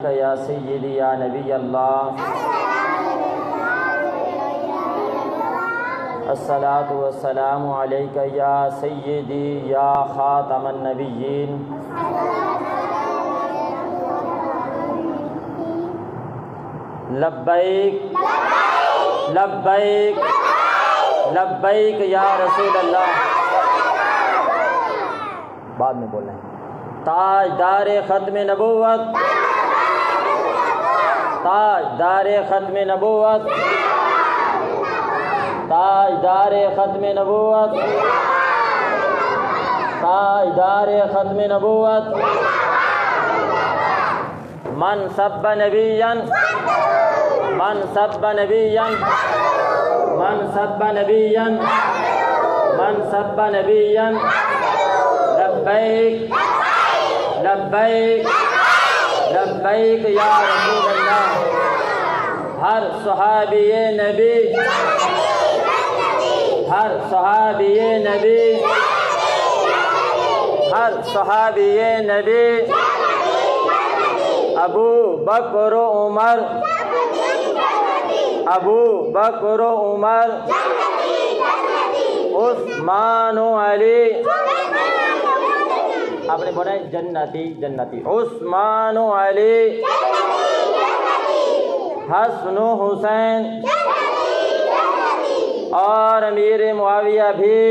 یا سیدی یا نبی اللہ، الصلاۃ والسلام علیک یا سیدی یا خاتم النبیین۔ لبیک لبیک لبیک یا رسول اللہ۔ بعد میں بولنا ہے۔ تاجدار ختم نبوت، تاجدار ختم نبوت، تاجدار ختم نبوت، تاجدار ختم نبوت۔ من سب نبیا، من سب نبیا، من سب نبیا، من سب نبیا، لبیک لبیک لبیک یا رسول اللہ۔ ہر صحابی نبی، ہر صحابی نبی، ہر صحابی نبی، ابو بکر و عمر، ابو بکر و عمر، عثمان و علی، آپ نے بولا جنتی جنتی، عثمان و علی، حسن و حسین اور امیر معاویہ بھی۔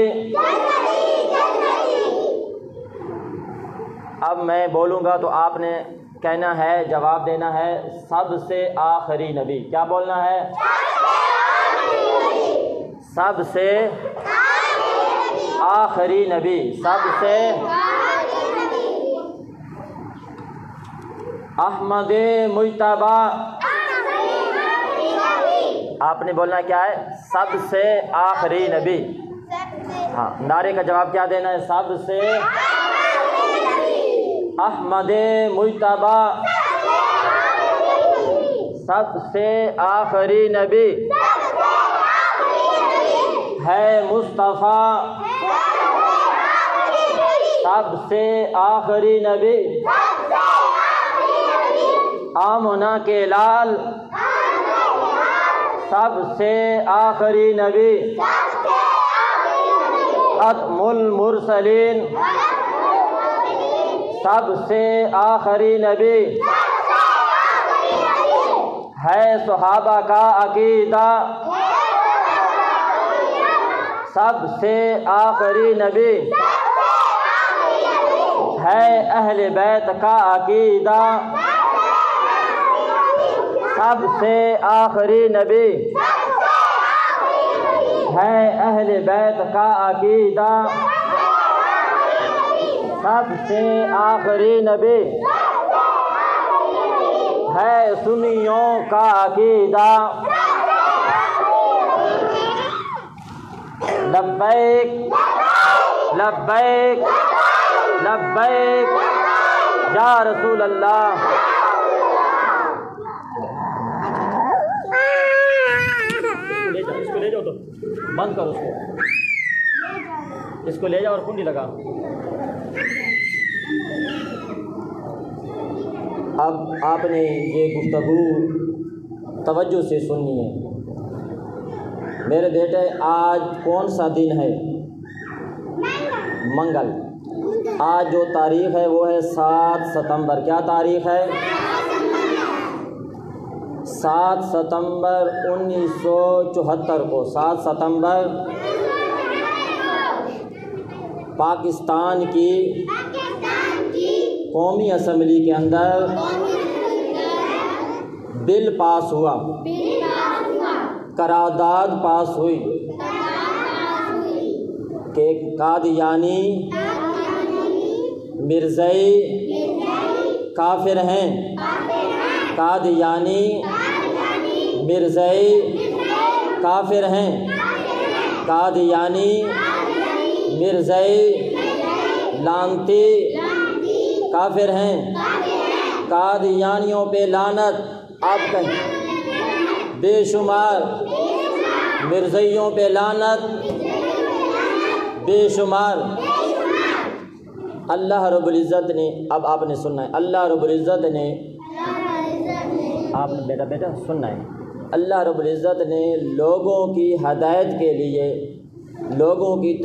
اب میں بولوں گا تو آپ نے کہنا ہے، جواب دینا ہے سب سے آخری نبی۔ کیا بولنا ہے؟ سب سے آخری نبی، سب سے احمد مجتبی۔ آپ نے بولنا کیا ہے؟ سب سے آخری نبی۔ ہاں، نعرے کا جواب کیا دینا ہے؟ سب سے احمد مجتبی، سب سے آخری نبی ہے مصطفیٰ، سب سے آخری نبی آمنہ کے لال، سب سے آخری نبی ختم المرسلین، سب سے آخری نبی ہے صحابہ کا عقیدہ، سب سے آخری نبی ہے اہل بیت کا عقیدہ، سب سے آخری نبی ہے اہل بیت کا عقیدہ، سب سے آخری نبی ہے سنیوں کا عقیدہ۔ لبیک لبیک لبیک یا رسول اللہ۔ اس کو لے جاؤ، تو بند کرو، اس کو لے جاؤ اور کنڈی لگا۔ اب آپ نے یہ گفتگو توجہ سے سننی ہے میرے بیٹے۔ آج کون سا دن ہے؟ منگل۔ آج جو تاریخ ہے وہ ہے 7 ستمبر۔ کیا تاریخ ہے؟ 7 ستمبر 1974 کو، 7 ستمبر پاکستان کی قومی اسمبلی کے اندر بل پاس ہوا، قرارداد پاس ہوئی کہ قادیانی مرزائی کافر ہیں، قادیانی مرزائی کافر ہیں، قادیانی مرزائی لعنتی کافر ہیں، قادیانیوں پہ لعنت۔ آپ کہیں بے شمار مرزائیوں پہ لعنت، بے شمار۔ اللہ رب العزت نے، اب آپ نے سننا ہے، اللہ رب العزت نے آپ نے بیٹا سننا ہے۔ اللہ رب العزت نے لوگوں کی ہدایت کے لیے، لوگوں کی